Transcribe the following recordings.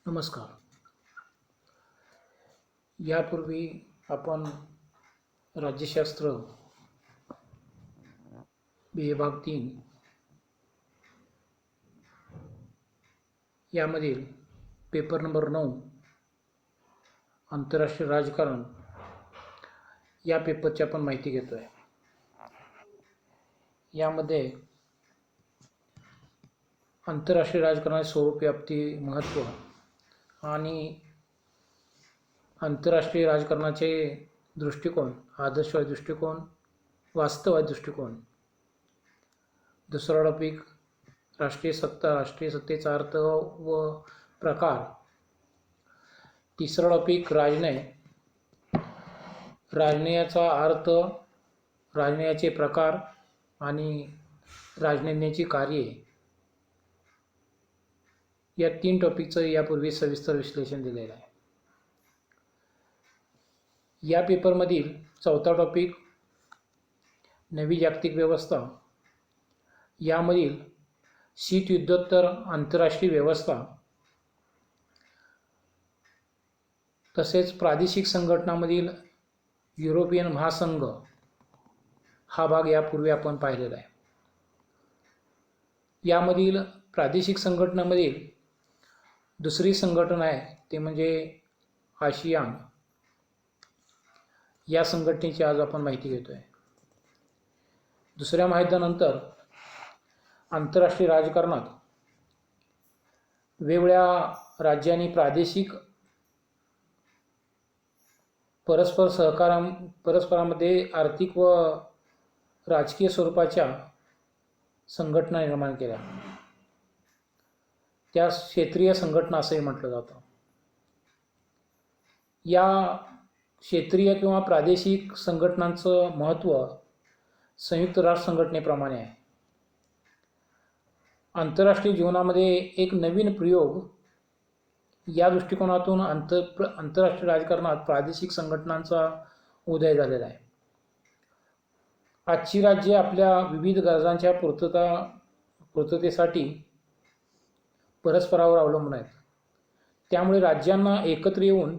नमस्कार. यापूर्वी आपण राज्यशास्त्र विभाग 3 यामधील पेपर नंबर 9 आंतरराष्ट्रीय राजकारण या पेपरची आपण माहिती घेतो आहे. यामध्ये आंतरराष्ट्रीय राजकारणाचे स्वरूप, व्याप्ती, महत्त्व आणि आंतरराष्ट्रीय राजकारणाचे दृष्टिकोन, आदर्शवादी दृष्टिकोन, वास्तववादी दृष्टिकोन. दुसरा टॉपिक राष्ट्रीय सत्ता, राष्ट्रीय सत्तेचा अर्थ व प्रकार. तिसरा टॉपिक राजनय, राजनयाचा अर्थ, राजनयाचे प्रकार आणि राजनयाची कार्ये. या 3 टॉपिकचं यापूर्वी सविस्तर विश्लेषण दिलेलं आहे. या पेपरमधील चौथा टॉपिक नवी जागतिक व्यवस्था. यामधील शीतयुद्धोत्तर आंतरराष्ट्रीय व्यवस्था तसेच प्रादेशिक संघटनांमधील युरोपियन महासंघ हा भाग यापूर्वी आपण पाहिलेला आहे. यामधील प्रादेशिक संघटनांमधील दुसरी संघटना आहे ते म्हणजे आशियान. या संघटनेची आज आपण माहिती घेतोय. दुसऱ्या महायुद्धानंतर आंतरराष्ट्रीय राजकारणात वेगवेगळ्या राज्यांनी प्रादेशिक परस्परांमध्ये आर्थिक व राजकीय स्वरूपाच्या संघटना निर्माण केल्या. त्या क्षेत्रीय संघटना असंही म्हटलं जातं. या क्षेत्रीय किंवा प्रादेशिक संघटनांचं महत्त्व संयुक्त राष्ट्र संघटनेप्रमाणे आहे. आंतरराष्ट्रीय जीवनामध्ये एक नवीन प्रयोग या दृष्टिकोनातून आंतरराष्ट्रीय राजकारणात प्रादेशिक संघटनांचा उदय झालेला आहे. आजची राज्ये आपल्या विविध गरजांच्या पूर्ततेसाठी परस्परावर अवलंबून आहेत. त्यामुळे राज्यांना एकत्र येऊन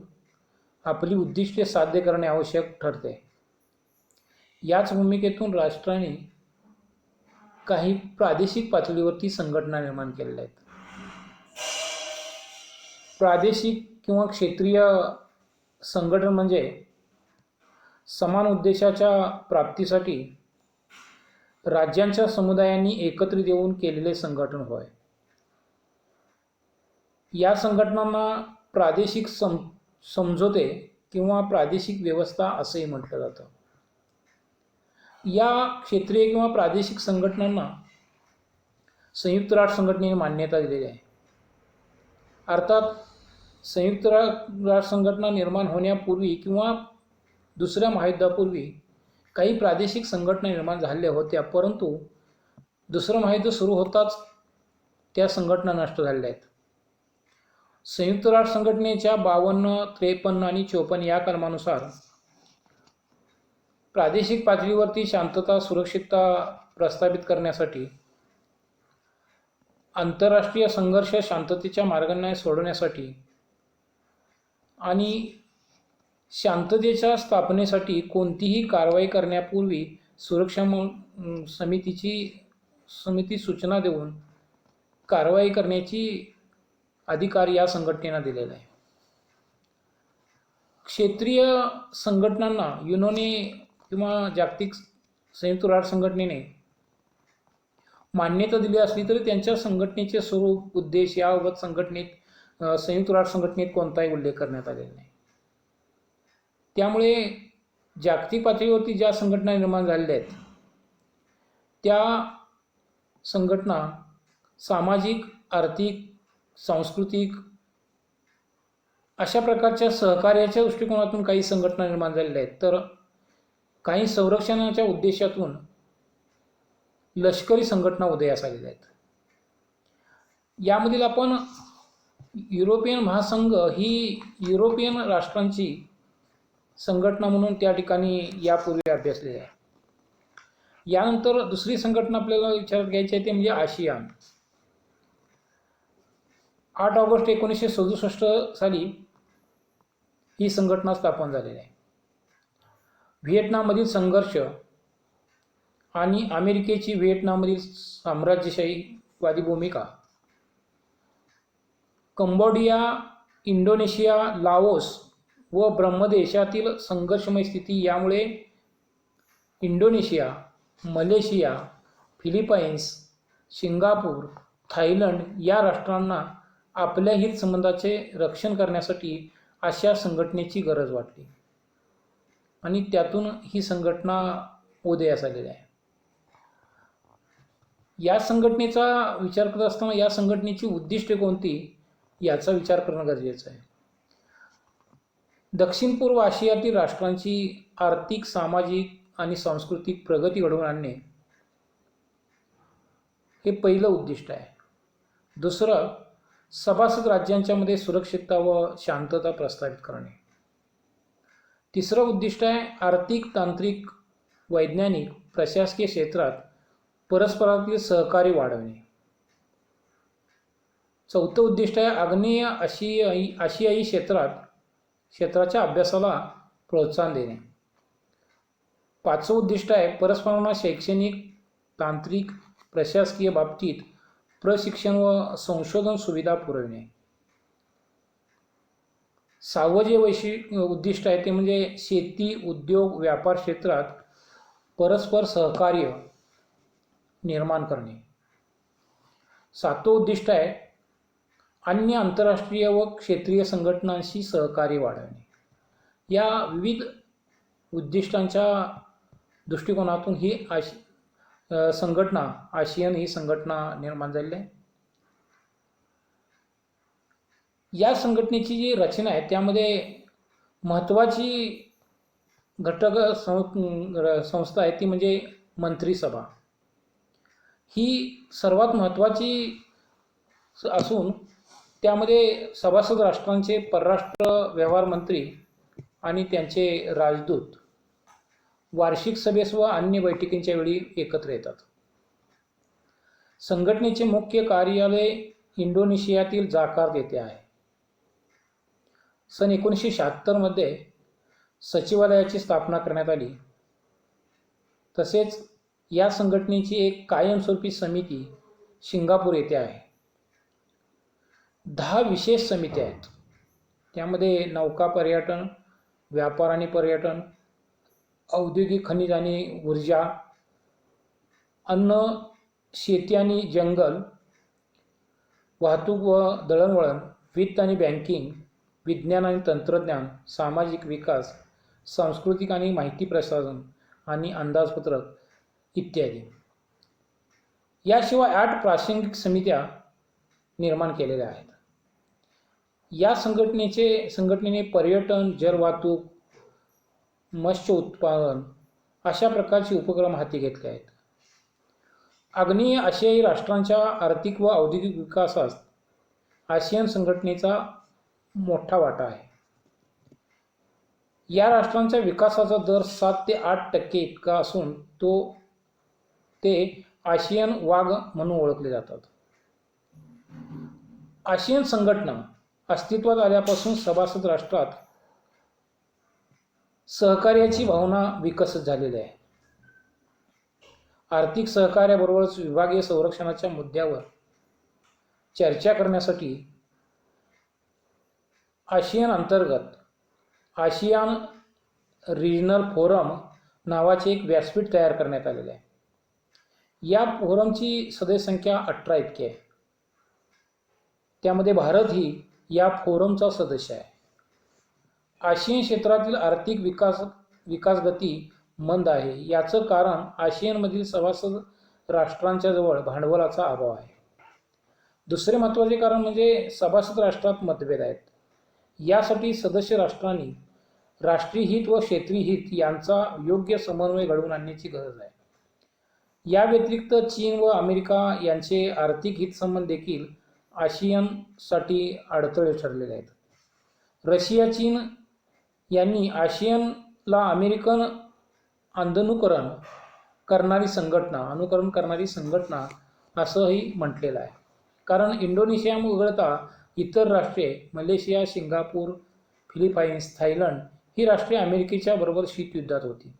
आपली उद्दिष्टे साध्य करणे आवश्यक ठरते. याच भूमिकेतून राष्ट्रांनी काही प्रादेशिक पातळीवरती संघटना निर्माण केलेल्या आहेत. प्रादेशिक किंवा क्षेत्रीय संघटन म्हणजे समान उद्देशाच्या प्राप्तीसाठी राज्यांच्या समुदायांनी एकत्रित येऊन केलेले संघटन होय. या संघटनांना प्रादेशिक समझोते किंवा प्रादेशिक व्यवस्था असेही म्हटलं जातं. या क्षेत्रीय किंवा प्रादेशिक संघटनांना संयुक्त राष्ट्र संघटनेने मान्यता दिलेली आहे. अर्थात संयुक्त राष्ट्र संघटना निर्माण होण्यापूर्वी किंवा दुसऱ्या महायुद्धापूर्वी काही प्रादेशिक संघटना निर्माण झालेल्या होत्या, परंतु दुसरं महायुद्ध सुरू होताच त्या संघटना नष्ट झालेल्या आहेत. संयुक्त राष्ट्र संघटनेच्या 52, 53 आणि 54 या कलमानुसार प्रादेशिक पातळीवरती शांतता, सुरक्षितता प्रस्थापित करण्यासाठी, आंतरराष्ट्रीय संघर्ष शांततेच्या मार्गाने सोडवण्यासाठी आणि शांततेच्या स्थापनेसाठी कोणतीही कारवाई करण्यापूर्वी सुरक्षा समिती सूचना देऊन कारवाई करण्याची अधिकार या संघटनेला दिलेला आहे. क्षेत्रीय संघटनांना युनोने किंवा जागतिक संयुक्त राष्ट्र संघटनेने मान्यता दिली असली तरी त्यांच्या संघटनेचे स्वरूप, उद्देश याबाबत संयुक्त राष्ट्र संघटनेत कोणताही उल्लेख करण्यात आलेला नाही. त्यामुळे जागतिक पातळीवरती ज्या संघटना निर्माण झालेल्या आहेत त्या संघटना सामाजिक, आर्थिक, सांस्कृतिक अशा प्रकारच्या सहकार्याच्या दृष्टिकोनातून काही संघटना निर्माण झालेल्या आहेत, तर काही संरक्षणाच्या उद्देशातून लष्करी संघटना उदयास आलेल्या आहेत. यामधील आपण युरोपियन महासंघ ही युरोपियन राष्ट्रांची संघटना म्हणून त्या ठिकाणी यापूर्वी अभ्यासलेली आहे. यानंतर दुसरी संघटना आपल्याला विचारात घ्यायची आहे ते म्हणजे आशियान. 8 ऑगस्ट 1967 साली ही संघटना स्थापन झालेली आहे. व्हिएटनाममधील संघर्ष आणि अमेरिकेची व्हिएटनाममधील साम्राज्यशाहीवादी भूमिका, कंबोडिया, इंडोनेशिया, लाओस व ब्रह्मदेशातील संघर्षमय स्थिती यामुळे Indonesia, Malaysia, Philippines, Singapore, Thailand या राष्ट्रांना आपल्या हितसंबंधाचे रक्षण करण्यासाठी अशा संघटनेची गरज वाटली आणि त्यातून ही संघटना उदयास आलेली आहे. या संघटनेचा विचार करत असताना या संघटनेची उद्दिष्टे कोणती याचा विचार करणं गरजेचं आहे. दक्षिण पूर्व आशियातील राष्ट्रांची आर्थिक, सामाजिक आणि सांस्कृतिक प्रगती घडवून आणणे हे पहिलं उद्दिष्ट आहे. दुसरं, सभासद राज्यांच्या मध्ये सुरक्षितता व शांतता प्रस्थापित करणे. तिसरं उद्दिष्ट आहे आर्थिक, तांत्रिक, वैज्ञानिक, प्रशासकीय क्षेत्रात परस्परातील सहकार्य वाढवणे. चौथं उद्दिष्ट आहे आग्नेय आशियाई क्षेत्राच्या अभ्यासाला प्रोत्साहन देणे. पाचवं उद्दिष्ट आहे परस्परांना शैक्षणिक, तांत्रिक, प्रशासकीय बाबतीत प्रशिक्षण व संशोधन सुविधा पुरविणे. सहावं जे उद्दिष्ट आहे ते म्हणजे शेती, उद्योग, व्यापार क्षेत्रात परस्पर सहकार्य निर्माण करणे. सातवं उद्दिष्ट आहे अन्य आंतरराष्ट्रीय व क्षेत्रीय संघटनांशी सहकार्य वाढवणे. या विविध उद्दिष्टांच्या दृष्टिकोनातून ही संघटना, आशियन ही संघटना निर्माण झालेली आहे. या संघटनेची जी रचना आहे त्यामध्ये महत्त्वाची घटक संस्था आहे ती म्हणजे मंत्रिसभा. ही सर्वात महत्त्वाची असून त्यामध्ये सभासद राष्ट्रांचे परराष्ट्र व्यवहार मंत्री आणि त्यांचे राजदूत वार्षिक सभेस व अन्य बैठकींच्या वेळी एकत्र येतात. संघटनेचे मुख्य कार्यालय इंडोनेशियातील जाकार्ता येथे आहे. सन 1976 मध्ये सचिवालयाची स्थापना करण्यात आली. तसेच या संघटनेची एक कायमस्वरूपी समिती सिंगापूर येथे आहे. 10 विशेष समित्या आहेत. त्यामध्ये नौका पर्यटन, व्यापार आणि पर्यटन, औद्योगिक, खनिज आणि ऊर्जा, अन्न, शेती आणि जंगल, वाहतूक व दळणवळण, वित्त आणि बँकिंग, विज्ञान आणि तंत्रज्ञान, सामाजिक विकास, सांस्कृतिक आणि माहिती प्रसारण आणि अंदाजपत्रक इत्यादी. याशिवाय 8 प्रासंगिक समित्या निर्माण केलेल्या आहेत. या संघटनेने पर्यटन, जलवाहतूक, मत्स्य उत्पादन अशा प्रकारचे उपक्रम हाती घेतले आहेत. आग्नेय आशियाई राष्ट्रांच्या आर्थिक व औद्योगिक विकासात आसियान संघटनेचा मोठा वाटा आहे. या राष्ट्रांच्या विकासाचा दर 7 ते 8% इतका असून ते आशियान वाघ म्हणून ओळखले जातात. आसियान संघटना अस्तित्वात आल्यापासून सभासद राष्ट्रात सहकार्याची भावना विकसित झालेली आहे. आर्थिक सहकार्याबरोबरच विभागीय संरक्षणाच्या मुद्द्यावर चर्चा करण्यासाठी आसियान अंतर्गत आसियान रिजनल फोरम नावाचे एक व्यासपीठ तयार करण्यात आलेले आहे. या फोरमची सदस्य संख्या 18 इतकी आहे. त्यामध्ये भारत ही या फोरमचा सदस्य आहे. आशियान क्षेत्रातील आर्थिक विकास गती मंद आहे. याचं कारण आशियानमधील सभासद राष्ट्रांच्या जवळ भांडवलाचा अभाव आहे. दुसरे महत्त्वाचे कारण म्हणजे सभासद राष्ट्रात मतभेद आहेत. यासाठी सदस्य राष्ट्रांनी राष्ट्रीय हित व क्षेत्रीय हित यांचा योग्य समन्वय घडवून आणण्याची गरज आहे. या व्यतिरिक्त चीन व अमेरिका यांचे आर्थिक हितसंबंध देखील आशियानसाठी अडथळे ठरलेले आहेत. रशिया, चीन यांनी आशियानला अमेरिकन अनुकरण करणारी संघटना असंही म्हटलेलं आहे. कारण इंडोनेशिया वगळता इतर राष्ट्रे मलेशिया, सिंगापूर, फिलिपाईन्स, थायलंड ही राष्ट्रे अमेरिकेच्या बरोबर शीतयुद्धात होती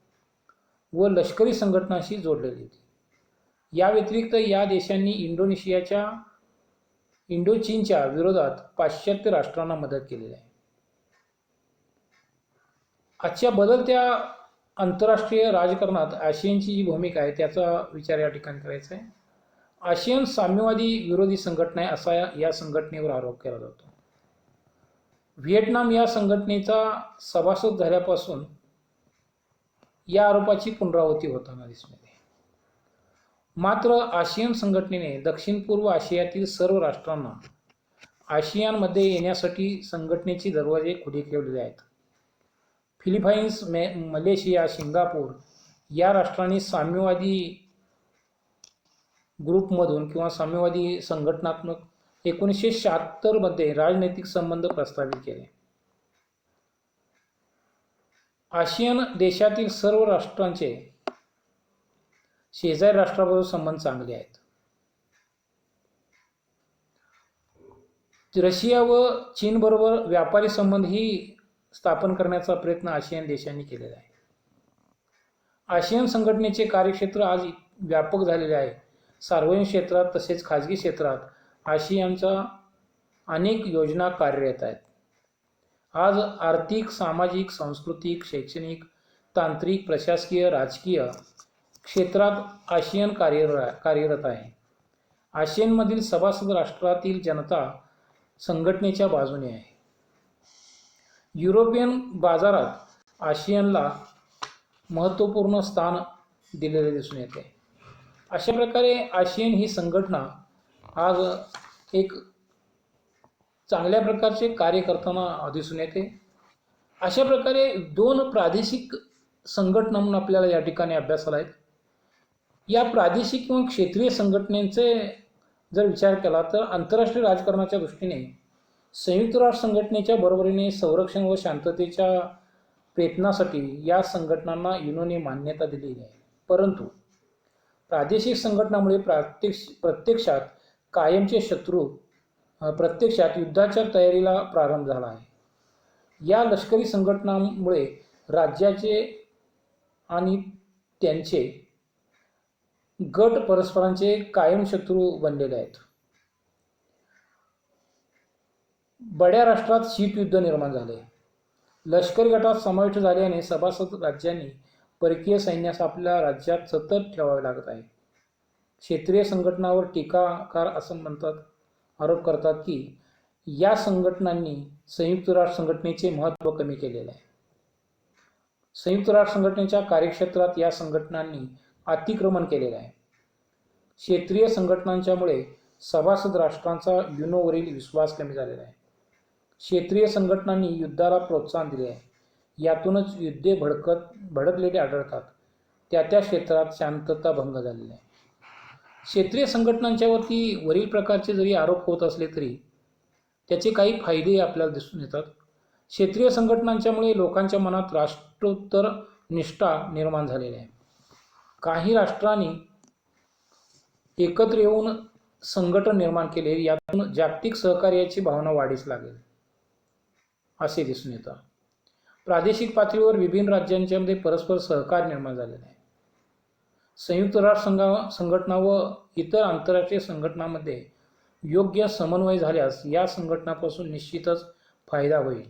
व लष्करी संघटनाशी जोडलेली होती. या व्यतिरिक्त या देशांनी इंडोचीनच्या विरोधात पाश्चात्य राष्ट्रांना मदत केलेली आहे. आजच्या बदलत्या आंतरराष्ट्रीय राजकारणात आशियानची जी भूमिका आहे त्याचा विचार या ठिकाणी करायचा आहे. आशियान साम्यवादी विरोधी संघटना आहे असा या संघटनेवर आरोप केला जातो. व्हिएतनाम या संघटनेचा सभासद झाल्यापासून या आरोपाची पुनरावृत्ती होताना दिसून येते. मात्र आशियान संघटनेने दक्षिण पूर्व आशियातील सर्व राष्ट्रांना आशियानमध्ये येण्यासाठी संघटनेचे दरवाजे खुले ठेवलेले आहेत. फिलिपाईन्स, मलेशिया, सिंगापूर या राष्ट्रांनी साम्यवादी ग्रुपमधून किंवा साम्यवादी संघटनात्मक 1976 मध्ये राजनैतिक संबंध प्रस्थापित केले. आशियान देशातील सर्व राष्ट्रांचे शेजारी राष्ट्राबरोबर संबंध चांगले आहेत. रशिया व चीनबरोबर व्यापारी संबंधही स्थापन करण्याचा प्रयत्न आशियान देशांनी केलेला आहे. आशियान संघटनेचे कार्यक्षेत्र आज व्यापक झालेले आहे. सार्वजनिक क्षेत्रात तसेच खाजगी क्षेत्रात आशियानच्या अनेक योजना कार्यरत आहेत. आज आर्थिक, सामाजिक, सांस्कृतिक, शैक्षणिक, तांत्रिक, प्रशासकीय, राजकीय क्षेत्रात आशियान कार्यरत आहे. आशियानमधील सभासद राष्ट्रातील जनता संघटनेच्या बाजूने आहे. युरोपियन बाजारात आशियानला महत्त्वपूर्ण स्थान दिलेले दिसून येते. अशा प्रकारे आशियान ही संघटना आज एक चांगल्या प्रकारचे कार्य करताना दिसून येते. अशा प्रकारे दोन प्रादेशिक संघटना म्हणून आपल्याला या ठिकाणी अभ्यासाला आहेत. या प्रादेशिक किंवा क्षेत्रीय संघटनेचे जर विचार केला तर आंतरराष्ट्रीय राजकारणाच्या दृष्टीने संयुक्त राष्ट्र संघटनेच्या बरोबरीने संरक्षण व शांततेच्या प्रयत्नासाठी या संघटनांना युनोने मान्यता दिलेली आहे. परंतु प्रादेशिक संघटनामुळे प्रत्यक्षात कायमचे शत्रू प्रत्यक्षात युद्धाच्या तयारीला प्रारंभ झाला आहे. या लष्करी संघटनांमुळे राज्याचे आणि त्यांचे गट परस्परांचे कायम शत्रू बनलेले आहेत. बड्या राष्ट्रात शीतयुद्ध निर्माण झाले. लष्करी गटात समाविष्ट झाल्याने सभासद राज्यांनी परकीय सैन्यास आपल्या राज्यात सतत ठेवावे लागत आहे. क्षेत्रीय संघटनावर टीकाकार असं आरोप करतात की या संघटनांनी संयुक्त राष्ट्र संघटनेचे महत्त्व कमी केलेले आहे. संयुक्त राष्ट्र संघटनेच्या कार्यक्षेत्रात या संघटनांनी अतिक्रमण केलेले आहे. क्षेत्रीय संघटनांच्यामुळे सभासद राष्ट्रांचा युनोवरील विश्वास कमी झालेला आहे. क्षेत्रीय संघटनांनी युद्धाला प्रोत्साहन दिले आहे. यातूनच युद्धे भडकलेले आढळतात. त्या क्षेत्रात शांतता भंग झालेली आहे. क्षेत्रीय संघटनांच्या वरती वरील प्रकारचे जरी आरोप होत असले तरी त्याचे काही फायदे आपल्याला दिसून येतात. क्षेत्रीय संघटनांच्यामुळे लोकांच्या मनात राष्ट्रोत्तर निष्ठा निर्माण झालेली आहे. काही राष्ट्रांनी एकत्र येऊन संघटन निर्माण केले. यातून जागतिक सहकार्याची भावना वाढीस लागेल असे दिसून येतं. प्रादेशिक पातळीवर विभिन्न राज्यांच्यामध्ये परस्पर सहकार्य निर्माण झालेले आहे. संयुक्त राष्ट्र संघटना व इतर आंतरराष्ट्रीय संघटनांमध्ये योग्य समन्वय झाल्यास या संघटनापासून निश्चितच फायदा होईल.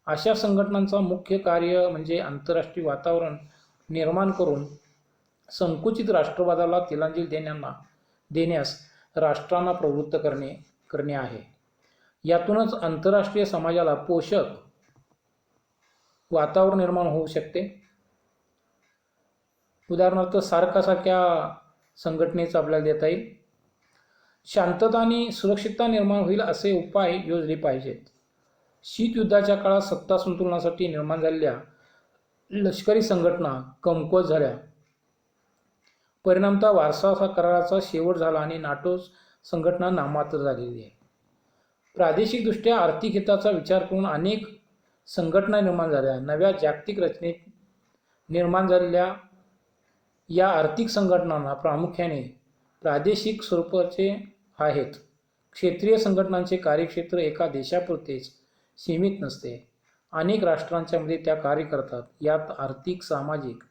अशा संघटनांचा मुख्य कार्य म्हणजे आंतरराष्ट्रीय वातावरण निर्माण करून संकुचित राष्ट्रवादाला तिलांजली देण्यास राष्ट्रांना प्रवृत्त करणे आहे. यातूनच आंतरराष्ट्रीय समाजाला पोषक वातावरण निर्माण होऊ शकते. उदाहरणार्थ सारख्या संघटनेचं आपल्याला देता येईल. शांतता आणि सुरक्षितता निर्माण होईल असे उपाय योजले पाहिजेत. शीतयुद्धाच्या काळात सत्ता संतुलनासाठी निर्माण झालेल्या लष्करी संघटना कमकुवत झाल्या. परिणामतः वारसा कराराचा शेवट झाला आणि नाटो संघटना नामात्र झालेली आहे. प्रादेशिकदृष्ट्या आर्थिक हिताचा विचार करून अनेक संघटना निर्माण झाल्या. नव्या जागतिक रचनेत निर्माण झालेल्या या आर्थिक संघटनांना प्रामुख्याने प्रादेशिक स्वरूपाचे आहेत. क्षेत्रीय संघटनांचे कार्यक्षेत्र एका देशापुरतेच सीमित नसते. अनेक राष्ट्रांच्या मध्ये त्या कार्य करतात. यात आर्थिक, सामाजिक,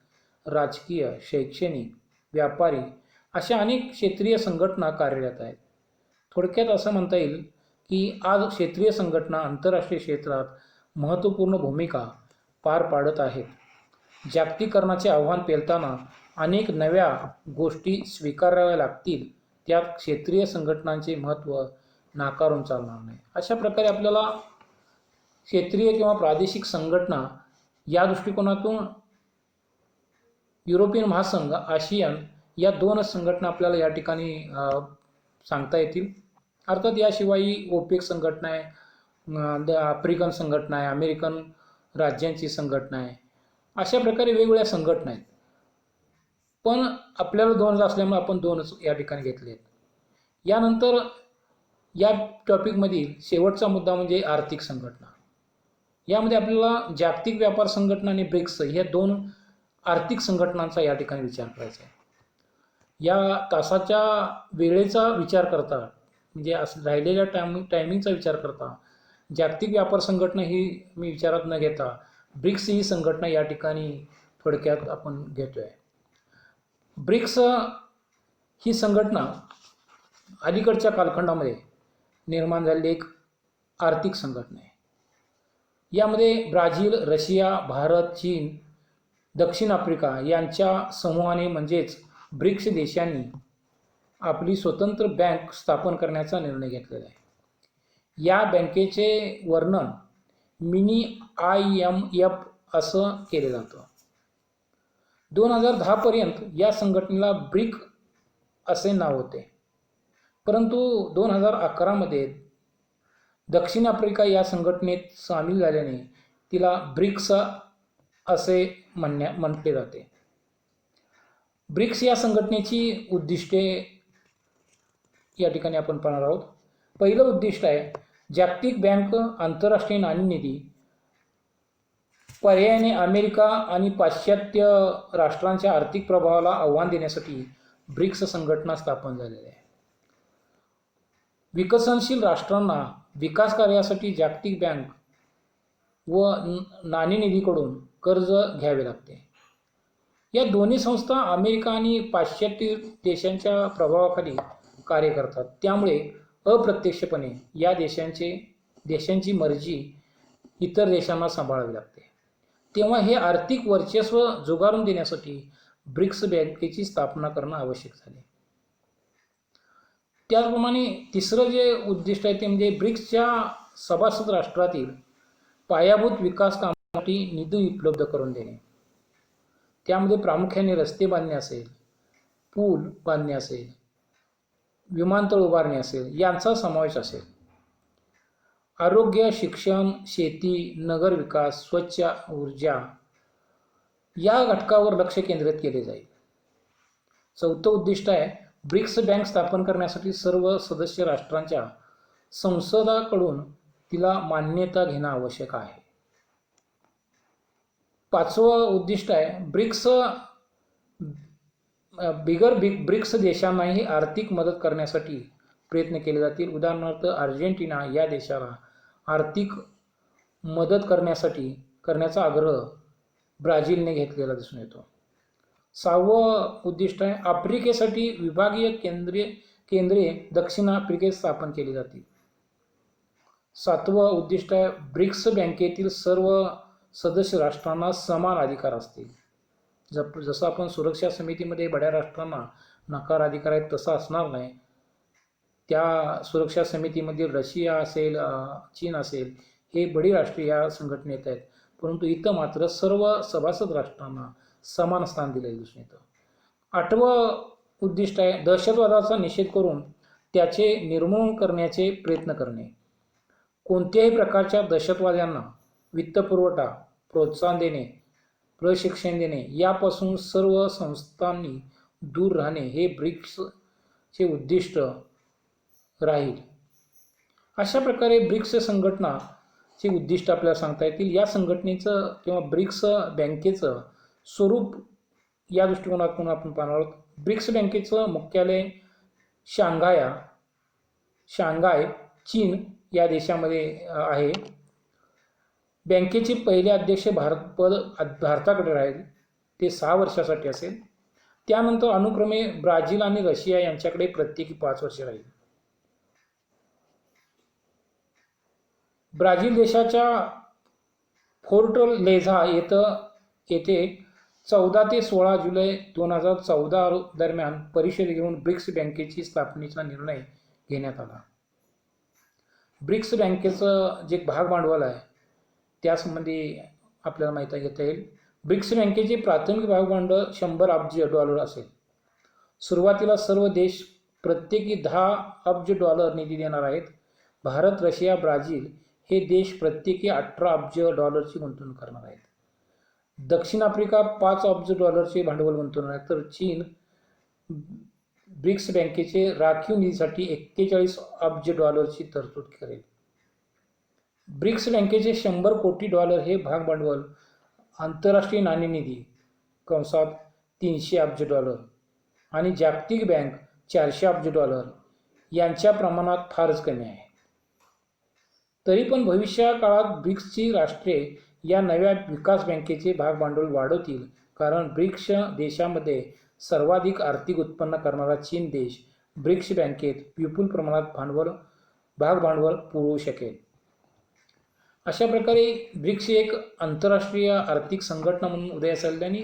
राजकीय, शैक्षणिक, व्यापारी अशा अनेक क्षेत्रीय संघटना कार्यरत आहेत. थोडक्यात असं म्हणता येईल की आज क्षेत्रीय संघटना आंतरराष्ट्रीय क्षेत्रात महत्त्वपूर्ण भूमिका पार पाडत आहेत. जागतिकीकरणाचे आव्हान पेलताना अनेक नव्या गोष्टी स्वीकाराव्या लागतील. त्यात क्षेत्रीय संघटनांचे महत्त्व नाकारून चालणार नाही. अशा प्रकारे आपल्याला क्षेत्रीय किंवा प्रादेशिक संघटना या दृष्टिकोनातून युरोपियन महासंघ, आशियान या 2 संघटना आपल्याला या ठिकाणी सांगता येतील. अर्थात याशिवाय ओपेक संघटना आहे, आफ्रिकन संघटना आहे, अमेरिकन राज्यांची संघटना आहे. अशा प्रकारे वेगवेगळ्या संघटना आहेत. पण आपल्याला 2 असल्यामुळे आपण 2च या ठिकाणी घेतले आहेत. यानंतर या टॉपिकमधील शेवटचा मुद्दा म्हणजे आर्थिक संघटना. यामध्ये आपल्याला जागतिक व्यापार संघटना आणि ब्रिक्स ह्या 2 आर्थिक संघटनांचा या ठिकाणी विचार करायचा आहे. या तासाच्या वेळेचा विचार करता म्हणजे राहिलेल्या टायमिंगचा विचार करता जागतिक व्यापार संघटना ही मी विचारात न घेता ब्रिक्स ही संघटना या ठिकाणी थोडक्यात आपण घेतोय. ब्रिक्स ही संघटना अलीकडच्या कालखंडामध्ये निर्माण झालेली एक आर्थिक संघटना आहे. यामध्ये ब्राझील, रशिया, भारत, चीन, दक्षिण आफ्रिका यांच्या समूहाने म्हणजेच ब्रिक्स देशांनी आपली स्वतंत्र बँक स्थापन करण्याचा निर्णय घेतलेला आहे. या बँकेचे वर्णन मिनी IMF असं केले जातं. 2010 पर्यंत या संघटनेला ब्रिक असे नाव होते. परंतु 2011 मध्ये दक्षिण आफ्रिका या संघटनेत सामील झाल्याने तिला ब्रिक्स असे म्हटले जाते. ब्रिक्स या संघटनेची उद्दिष्टे या ठिकाणी आपण पाहणार आहोत. पहिलं उद्दिष्ट आहे जागतिक बँक, आंतरराष्ट्रीय नाणेनिधी, पर्यायाने अमेरिका आणि पाश्चात्य राष्ट्रांच्या आर्थिक प्रभावाला आव्हान देण्यासाठी ब्रिक्स संघटना स्थापन झालेली आहे. विकसनशील राष्ट्रांना विकास कार्यासाठी जागतिक बँक व नाणेनिधीकडून कर्ज घ्यावे लागते. या दोन्ही संस्था अमेरिका आणि पाश्चात्य देशांच्या प्रभावाखाली कार्य करतात. त्यामुळे अप्रत्यक्षपणे या देशांची मर्जी इतर देशांना सांभाळावी लागते. तेव्हा हे आर्थिक वर्चस्व जुगारून देण्यासाठी ब्रिक्स बँकेची स्थापना करणं आवश्यक झाले. त्याचप्रमाणे तिसरं जे उद्दिष्ट आहे ते म्हणजे ब्रिक्सच्या सभासद राष्ट्रातील पायाभूत विकास कामासाठी निधी उपलब्ध करून देणे. त्यामध्ये प्रामुख्याने रस्ते बांधणे असेल, पूल बांधणे असेल, विमानतळ उभारणे असेल यांचा समावेश असेल. आरोग्य, शिक्षण, शेती, नगर विकास, स्वच्छ ऊर्जा या घटकावर लक्ष केंद्रित केले जाईल. चौथं उद्दिष्ट आहे ब्रिक्स बँक स्थापन करण्यासाठी सर्व सदस्य राष्ट्रांच्या संसदाकडून तिला मान्यता घेणं आवश्यक आहे. पाचवं उद्दिष्ट आहे ब्रिक्स देशांनाही आर्थिक मदत करण्यासाठी प्रयत्न केले जातील. उदाहरणार्थ अर्जेंटिना या देशाला आर्थिक मदत करण्याचा आग्रह ब्राझीलने घेतलेला दिसून येतो. 6वं उद्दिष्ट आहे आफ्रिकेसाठी विभागीय केंद्रे दक्षिण आफ्रिकेत स्थापन केली जातील. 7वं उद्दिष्ट आहे ब्रिक्स बँकेतील सर्व सदस्य राष्ट्रांना समान अधिकार असतील. जसं आपण सुरक्षा समितीमध्ये बड्या राष्ट्रांना नकार अधिकार आहेत तसं असणार नाही. त्या सुरक्षा समितीमधील रशिया असेल, चीन असेल हे बडी राष्ट्रे या संघटनेत आहेत. परंतु इथं मात्र सर्व सभासद राष्ट्रांना समान स्थान दिलेलं दिसून येतं. 8वं उद्दिष्ट आहे दहशतवादाचा निषेध करून त्याचे निर्मूलन करण्याचे प्रयत्न करणे. कोणत्याही प्रकारच्या दहशतवाद्यांना वित्तपुरवठा, प्रोत्साहन देणे, प्रशिक्षण देणे यापासून सर्व संस्थांनी दूर राहणे हे ब्रिक्सचे उद्दिष्ट राहील. अशा प्रकारे ब्रिक्स संघटनाचे उद्दिष्ट आपल्याला सांगता येतील. या संघटनेचं किंवा ब्रिक्स बँकेचं स्वरूप या दृष्टिकोनातून आपण पाहणार आहोत. ब्रिक्स बँकेचं मुख्यालय शांघाय, चीन या देशामध्ये आहे. बँकेचे पहिले अध्यक्ष भारताकडे राहील, ते 6 वर्षासाठी असेल. त्यानंतर अनुक्रमे ब्राझील आणि रशिया यांच्याकडे प्रत्येकी 5 वर्षे राहील. ब्राझील देशाच्या फोर्टलेझा येथे 14 ते 16 जुलै 2014 दरम्यान परिषद घेऊन ब्रिक्स बँकेची स्थापनेचा निर्णय घेण्यात आला. ब्रिक्स बँकेचं जे भाग भांडवल आहे त्यासंबंधी आपल्याला माहिती घेता येईल. ब्रिक्स बँकेचे प्राथमिक भाग भांडवल 100 अब्ज डॉलर असेल. सुरुवातीला सर्व देश प्रत्येकी 10 अब्ज डॉलर निधी देणार आहेत. भारत, रशिया, ब्राझील हे देश प्रत्येकी 18 अब्ज डॉलरची गुंतवणूक करणार आहेत. दक्षिण आफ्रिका 5 अब्ज डॉलरचे भांडवल गुंतवणार आहे, तर चीन ब्रिक्स बँकेचे राखीव निधीसाठी 41 अब्ज डॉलरची तरतूद करेल. ब्रिक्स बँकेचे 100 कोटी डॉलर हे भाग भांडवल आंतरराष्ट्रीय नाणेनिधी कंसात 300 अब्ज डॉलर आणि जागतिक बँक 400 अब्ज डॉलर यांच्या प्रमाणात फारच कमी आहे. तरी पण भविष्य काळात ब्रिक्सची राष्ट्रे या नव्या विकास बँकेचे भाग भांडवल वाढवतील, कारण ब्रिक्स देशामध्ये सर्वाधिक आर्थिक उत्पन्न करणारा चीन देश ब्रिक्स बँकेत विपुल प्रमाणात भाग भांडवल पुरवू शकेल. अशा प्रकारे ब्रिक्स एक आंतरराष्ट्रीय आर्थिक संघटना म्हणून उदयास आली आणि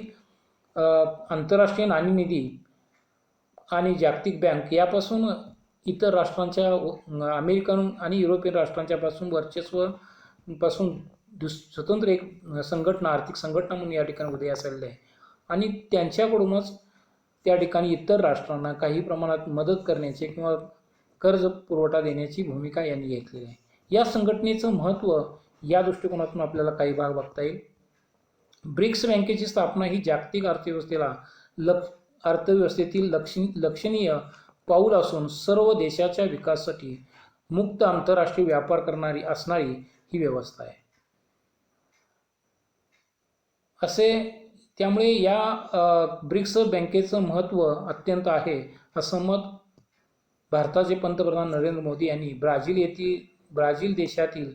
आंतरराष्ट्रीय नाणेनिधी आणि जागतिक बँक यापासून इतर राष्ट्रांच्या अमेरिकन आणि युरोपियन राष्ट्रांच्यापासून वर्चस्वापासून स्वतंत्र एक संघटना, आर्थिक संघटना म्हणून या ठिकाणी उदयास आलेली आहे आणि त्यांच्याकडूनच त्या ठिकाणी इतर राष्ट्रांना काही प्रमाणात मदत करण्याचे किंवा कर्ज पुरवठा देण्याची भूमिका यांनी घेतलेली आहे. या संघटनेचं महत्त्व या दृष्टिकोनातून आपल्याला काही भाग बघता येईल. ब्रिक्स बँकेची स्थापना ही जागतिक अर्थव्यवस्थेतील लक्षणीय पाऊल असून सर्व देशाच्या विकासासाठी मुक्त आंतरराष्ट्रीय व्यापार करणारी असणारी ही व्यवस्था आहे. त्यामुळे या ब्रिक्स बँकेचं महत्त्व अत्यंत आहे असं मत भारताचे पंतप्रधान नरेंद्र मोदी यांनी ब्राझील देशातील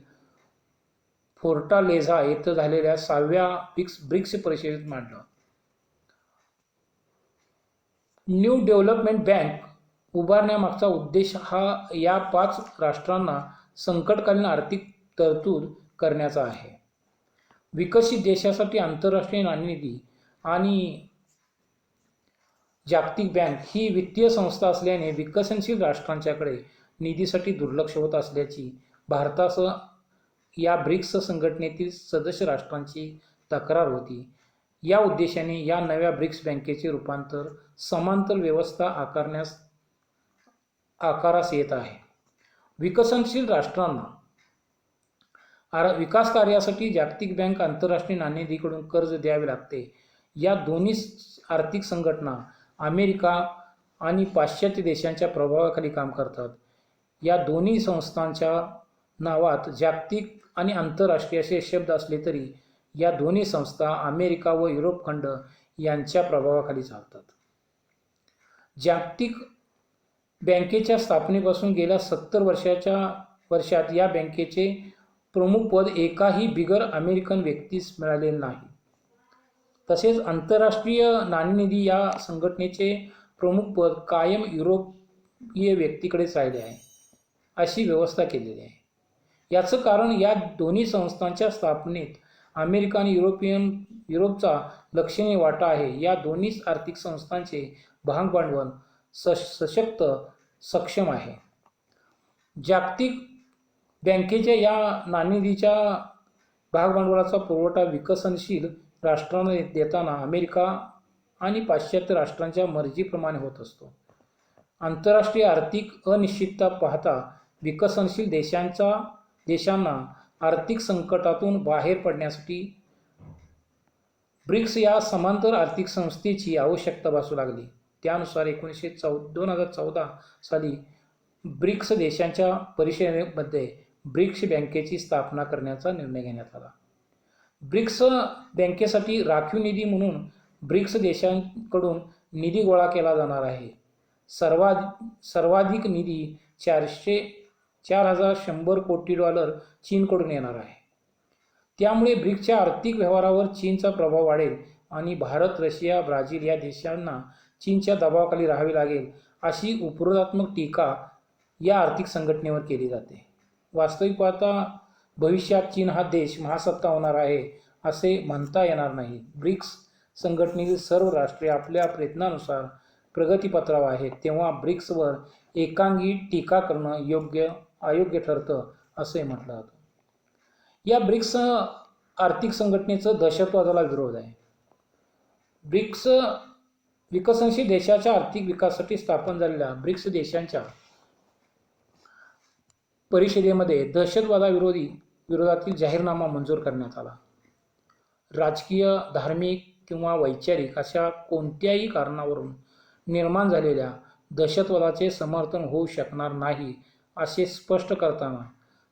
फोर्टालेझा येथे झालेल्या 6व्या ब्रिक्स परिषदेत मांडलं. न्यू डेव्हलपमेंट बँक उभारण्यामागचा उद्देश हा या 5 राष्ट्रांना संकटकालीन आर्थिक तरतूद करण्याचा आहे. विकसित देशासाठी आंतरराष्ट्रीय नाणेनिधी आणि जागतिक बँक ही वित्तीय संस्था असल्याने विकसनशील राष्ट्रांच्याकडे निधीसाठी दुर्लक्ष होत असल्याची भारतासह या ब्रिक्स संघटनेतील सदस्य राष्ट्रांची तक्रार होती. या उद्देशाने या नव्या ब्रिक्स बँकेचे रूपांतर समांतर व्यवस्था आकारास येत आहे. विकसनशील राष्ट्रांना विकास कार्यासाठी जागतिक बँक, आंतरराष्ट्रीय नाणेनिधीकडून कर्ज द्यावे लागते. या दोन्ही आर्थिक संघटना अमेरिका आणि पाश्चात्य देशांच्या प्रभावाखाली काम करतात. या दोन्ही संस्थांच्या नावात जागतिक आणि आंतरराष्ट्रीय असे शब्द असले तरी या दोन्ही संस्था अमेरिका व युरोप खंड यांच्या प्रभावाखाली चालतात. जागतिक बँकेच्या स्थापनेपासून गेल्या 70 वर्षात या बँकेचे प्रमुखपद एकाही बिगर अमेरिकन व्यक्तीस मिळालेले नाही. तसेच आंतरराष्ट्रीय नाणेनिधी या संघटनेचे प्रमुखपद कायम युरोपीय व्यक्तीकडेच राहिले आहे, अशी व्यवस्था केलेली आहे. याचं कारण या दोन्ही संस्थांच्या स्थापनेत अमेरिका आणि युरोपचा लक्षणीय वाटा आहे. या दोन्ही आर्थिक संस्थांचे भाग भांडवल सशक्त सक्षम आहे. जागतिक बँकेच्या या नाणेनिधीच्या भागभांडवलाचा पुरवठा विकसनशील राष्ट्रांना देताना अमेरिका आणि पाश्चात्य राष्ट्रांच्या मर्जीप्रमाणे होत असतो. आंतरराष्ट्रीय आर्थिक अनिश्चितता पाहता विकसनशील देशांना आर्थिक संकटातून बाहेर पडण्यासाठी ब्रिक्स या समांतर आर्थिक संस्थेची आवश्यकता भासू लागली. त्यानुसार 2014 साली ब्रिक्स देशांच्या परिषदेमध्ये ब्रिक्स बँकेची स्थापना करण्याचा निर्णय घेण्यात आला. ब्रिक्स बँकेसाठी राखीव निधी म्हणून ब्रिक्स देशांकडून निधी गोळा केला जाणार आहे. सर्वाधिक निधी $4100 कोटी चीनकडून येणार आहे. त्यामुळे ब्रिक्सच्या आर्थिक व्यवहारावर चीनचा प्रभाव वाढेल आणि भारत, रशिया, ब्राझील या देशांना चीनच्या दबावाखाली राहावे लागेल अशी उपरोधात्मक टीका या आर्थिक संघटनेवर केली जाते. वास्तविक पाहता भविष्यात चीन हा देश महासत्ता होणार आहे असे म्हणता येणार नाही. ब्रिक्स संघटनेतील सर्व राष्ट्रे आपल्या प्रयत्नानुसार प्रगतीपथावर आहेत, तेव्हा ब्रिक्सवर एकांगी टीका करणं अयोग्य ठरतं असे म्हटलं जातं. या ब्रिक्स आर्थिक संघटनेचं दहशतवादाला विरोध आहे. ब्रिक्स विकसनशील देशाच्या आर्थिक विकासासाठी स्थापन झालेल्या ब्रिक्स देशांच्या परिषदेमध्ये विरोधातील जाहीरनामा मंजूर करण्यात आला. राजकीय, धार्मिक किंवा वैचारिक अशा कोणत्याही कारणावरून निर्माण झालेल्या दहशतवादाचे समर्थन होऊ शकणार नाही असे स्पष्ट करताना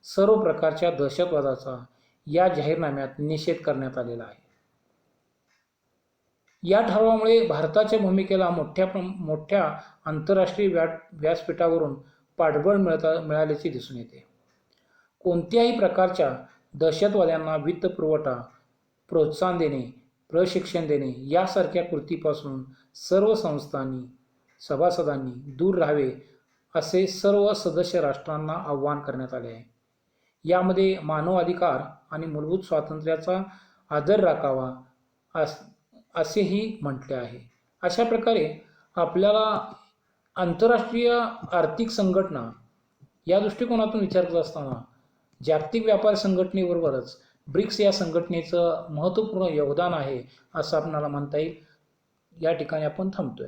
सर्व प्रकारच्या दहशतवादाचा या जाहीरनाम्यात निषेध करण्यात आलेला आहे. या ठरावामुळे भारताच्या भूमिकेला मोठ्या आंतरराष्ट्रीय व्यासपीठावरून पाठबळ मिळाल्याचे दिसून येते. कोणत्याही प्रकारच्या दहशतवाद्यांना वित्तपुरवठा, प्रोत्साहन देणे, प्रशिक्षण देणे यासारख्या कृतीपासून सर्व सभासदांनी दूर राहावे असे सर्व सदस्य राष्ट्रांना आवाहन करण्यात आले आहे. यामध्ये मानवाधिकार आणि मूलभूत स्वातंत्र्याचा आदर राखावा असेही म्हटले आहे. अशा प्रकारे आपल्याला आंतरराष्ट्रीय आर्थिक संघटना या दृष्टिकोनातून विचार करत असताना जागतिक व्यापार संघटनेबरोबरच ब्रिक्स या संघटनेचं महत्त्वपूर्ण योगदान आहे असं आपल्याला म्हणता येईल. या ठिकाणी आपण थांबतोय.